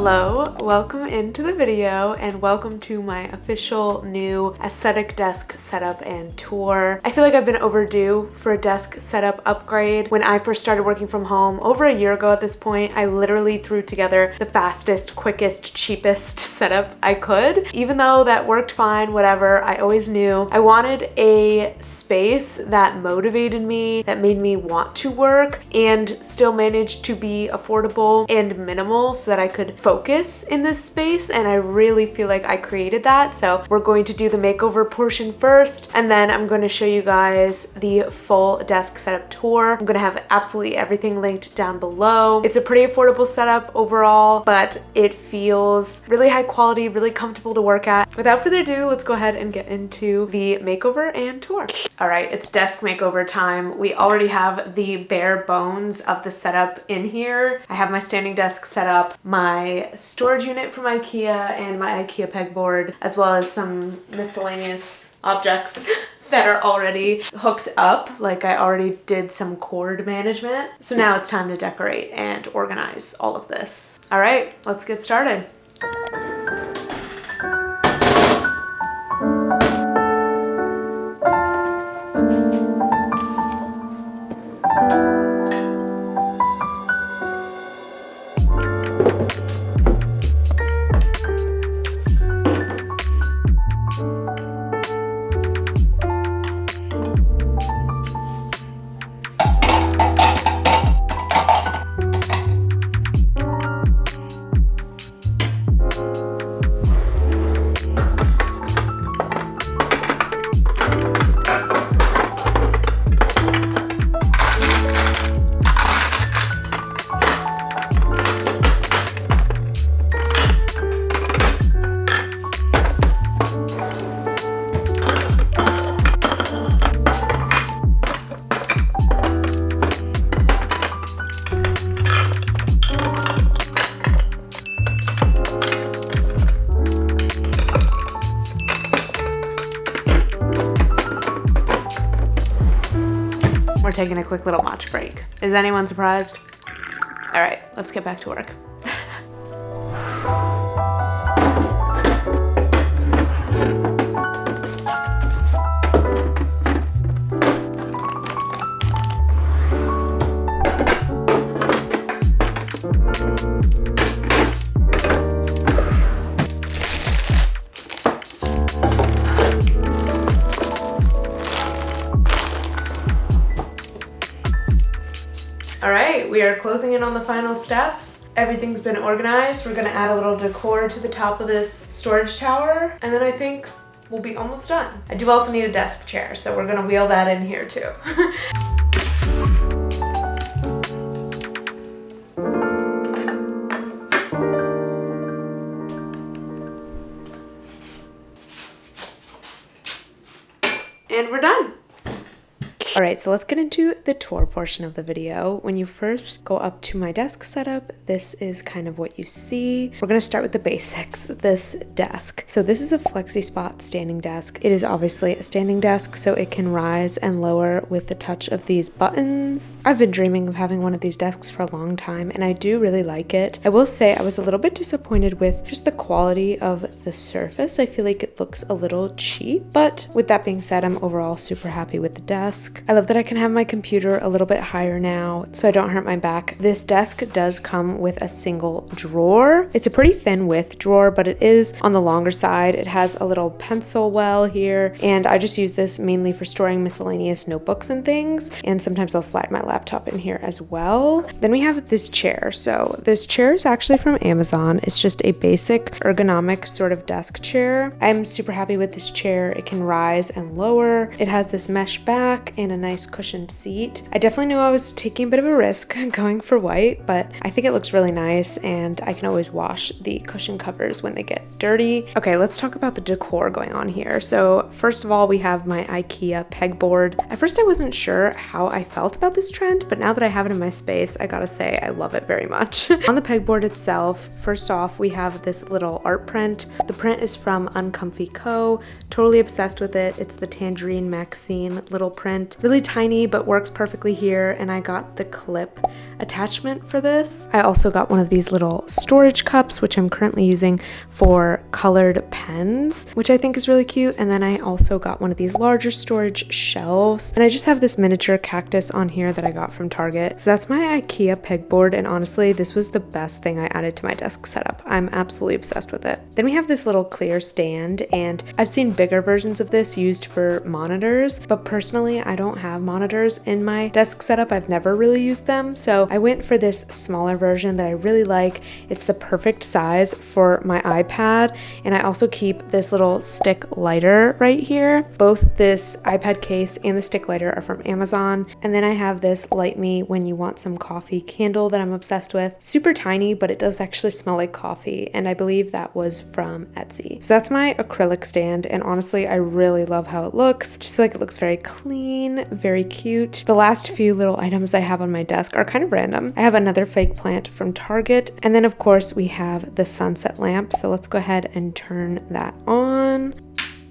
Hello, welcome into the video and welcome to my official new aesthetic desk setup and tour. I feel like I've been overdue for a desk setup upgrade. When I first started working from home over a year ago at this point, I literally threw together the fastest, quickest, cheapest setup I could. Even though that worked fine, whatever, I always knew I wanted a space that motivated me, that made me want to work and still managed to be affordable and minimal so that I could focus in this space, and I really feel like I created that. So we're going to do the makeover portion first, and then I'm going to show you guys the full desk setup tour. I'm going to have absolutely everything linked down below. It's a pretty affordable setup overall, but it feels really high quality, really comfortable to work at. Without further ado, let's go ahead and get into the makeover and tour. All right, it's desk makeover time. We already have the bare bones of the setup in here. I have my standing desk set up, my storage unit from IKEA, and my IKEA pegboard, as well as some miscellaneous objects that are already hooked up. Like I already did some cord management. So now it's time to decorate and organize all of this. All right, let's get started. We're taking a quick little matcha break. Is anyone surprised? All right, let's get back to work. All right, we are closing in on the final steps. Everything's been organized. We're gonna add a little decor to the top of this storage tower, and then I think we'll be almost done. I do also need a desk chair, so we're gonna wheel that in here too. And we're done. All right, so let's get into the tour portion of the video. When you first go up to my desk setup, this is kind of what you see. We're gonna start with the basics, this desk. So this is a flexi spot standing desk. It is obviously a standing desk, so it can rise and lower with the touch of these buttons. I've been dreaming of having one of these desks for a long time, and I do really like it. I will say I was a little bit disappointed with just the quality of the surface. I feel like it looks a little cheap, but with that being said, I'm overall super happy with the desk. I love that I can have my computer a little bit higher now so I don't hurt my back. This desk does come with a single drawer. It's a pretty thin width drawer, but it is on the longer side. It has a little pencil well here, and I just use this mainly for storing miscellaneous notebooks and things, and sometimes I'll slide my laptop in here as well. Then we have this chair. So this chair is actually from Amazon. It's just a basic ergonomic sort of desk chair. I'm super happy with this chair. It can rise and lower. It has this mesh back and a nice cushioned seat. I definitely knew I was taking a bit of a risk going for white, but I think it looks really nice, and I can always wash the cushion covers when they get dirty. Okay, let's talk about the decor going on here. So first of all, we have my IKEA pegboard. At first I wasn't sure how I felt about this trend, but now that I have it in my space, I gotta say I love it very much. On the pegboard itself, first off, we have this little art print. The print is from Uncomfy Co. Totally obsessed with it. It's the Tangerine Maxine little print. really tiny but works perfectly here, and I got the clip attachment for this. I also got one of these little storage cups, which I'm currently using for colored pens, which I think is really cute. And then I also got one of these larger storage shelves, and I just have this miniature cactus on here that I got from Target. So that's my IKEA pegboard, and honestly this was the best thing I added to my desk setup. I'm absolutely obsessed with it. Then we have this little clear stand, and I've seen bigger versions of this used for monitors, but personally I don't have monitors in my desk setup. I've never really used them, so I went for this smaller version that I really like. It's the perfect size for my iPad, and I also keep this little stick lighter right here. Both this iPad case and the stick lighter are from Amazon. And then I have this light me when you want some coffee candle that I'm obsessed with. Super tiny, but it does actually smell like coffee, and I believe that was from Etsy. So that's my acrylic stand, and honestly I really love how it looks. Just feel like it looks very clean, very cute. The last few little items I have on my desk are kind of random. I have another fake plant from Target, and then of course we have the sunset lamp. So let's go ahead and turn that on.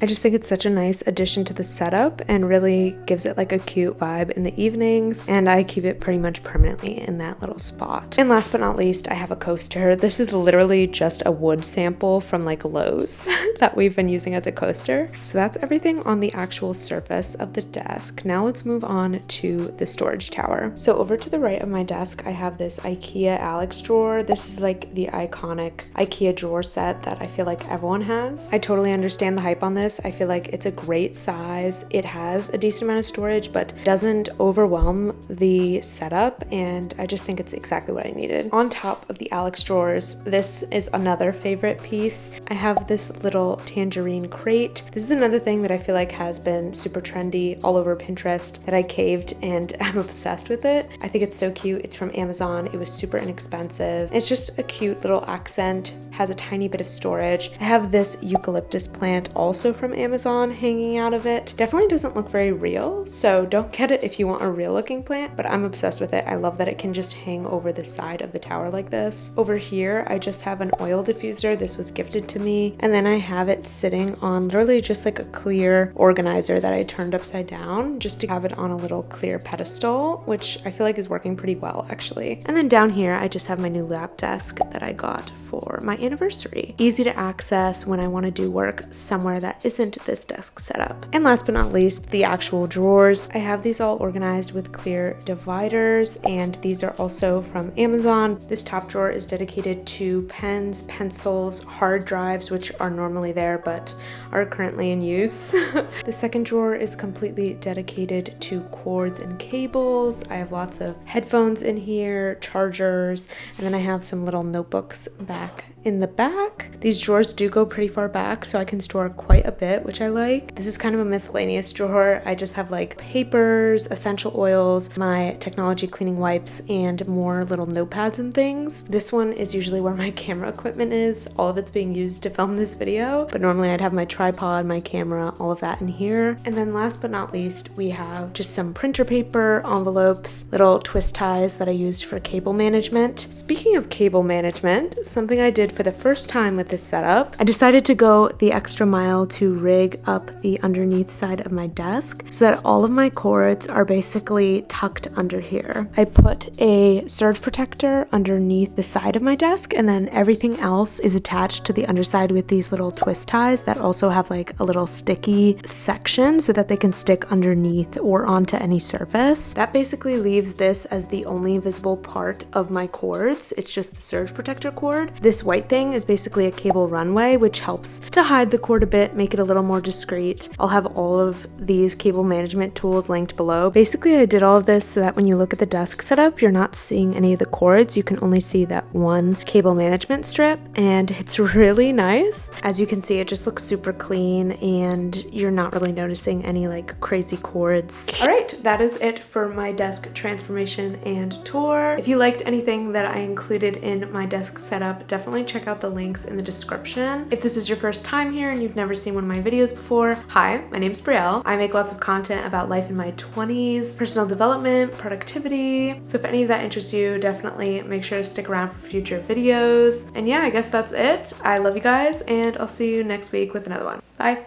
I just think it's such a nice addition to the setup and really gives it like a cute vibe in the evenings, and I keep it pretty much permanently in that little spot. And last but not least, I have a coaster. This is literally just a wood sample from like Lowe's that we've been using as a coaster. So that's everything on the actual surface of the desk. Now let's move on to the storage tower. So over to the right of my desk, I have this IKEA Alex drawer. This is like the iconic IKEA drawer set that I feel like everyone has. I totally understand the hype on this. I feel like it's a great size. It has a decent amount of storage, but doesn't overwhelm the setup, and I just think it's exactly what I needed. On top of the Alex drawers, this is another favorite piece. I have this little tangerine crate. This is another thing that I feel like has been super trendy all over Pinterest that I caved, and I'm obsessed with it. I think it's so cute. It's from Amazon. It was super inexpensive. It's just a cute little accent, has a tiny bit of storage. I have this eucalyptus plant also from Amazon hanging out of it. Definitely doesn't look very real, so don't get it if you want a real looking plant, but I'm obsessed with it. I love that it can just hang over the side of the tower like this. Over here, I just have an oil diffuser. This was gifted to me, and then I have it sitting on literally just like a clear organizer that I turned upside down just to have it on a little clear pedestal, which I feel like is working pretty well actually. And then down here, I just have my new lap desk that I got for my anniversary. Easy to access when I want to do work somewhere that isn't this desk setup. And last but not least, the actual drawers. I have these all organized with clear dividers, and these are also from Amazon. This top drawer is dedicated to pens, pencils, hard drives, which are normally there but are currently in use. The second drawer is completely dedicated to cords and cables. I have lots of headphones in here, chargers, and then I have some little notebooks back in the back. These drawers do go pretty far back, so I can store quite a bit, which I like. This is kind of a miscellaneous drawer. I just have like papers, essential oils, my technology cleaning wipes, and more little notepads and things. This one is usually where my camera equipment is. All of it's being used to film this video, but normally I'd have my tripod, my camera, all of that in here. And then last but not least, we have just some printer paper, envelopes, little twist ties that I used for cable management. Speaking of cable management, something I did for the first time with this setup, I decided to go the extra mile to rig up the underneath side of my desk so that all of my cords are basically tucked under here. I put a surge protector underneath the side of my desk, and then everything else is attached to the underside with these little twist ties that also have like a little sticky section so that they can stick underneath or onto any surface. That basically leaves this as the only visible part of my cords. It's just the surge protector cord. This white thing is basically a cable runway, which helps to hide the cord a bit, make it a little more discreet. I'll have all of these cable management tools linked below. Basically, I did all of this so that when you look at the desk setup, you're not seeing any of the cords. You can only see that one cable management strip, and it's really nice. As you can see, it just looks super clean, and you're not really noticing any like crazy cords. All right, that is it for my desk transformation and tour. If you liked anything that I included in my desk setup, definitely check out the links in the description. If this is your first time here and you've never seen one of my videos before, hi, my name's Brielle. I make lots of content about life in my 20s, personal development, productivity. So if any of that interests you, definitely make sure to stick around for future videos. And yeah, I guess that's it. I love you guys, and I'll see you next week with another one. Bye.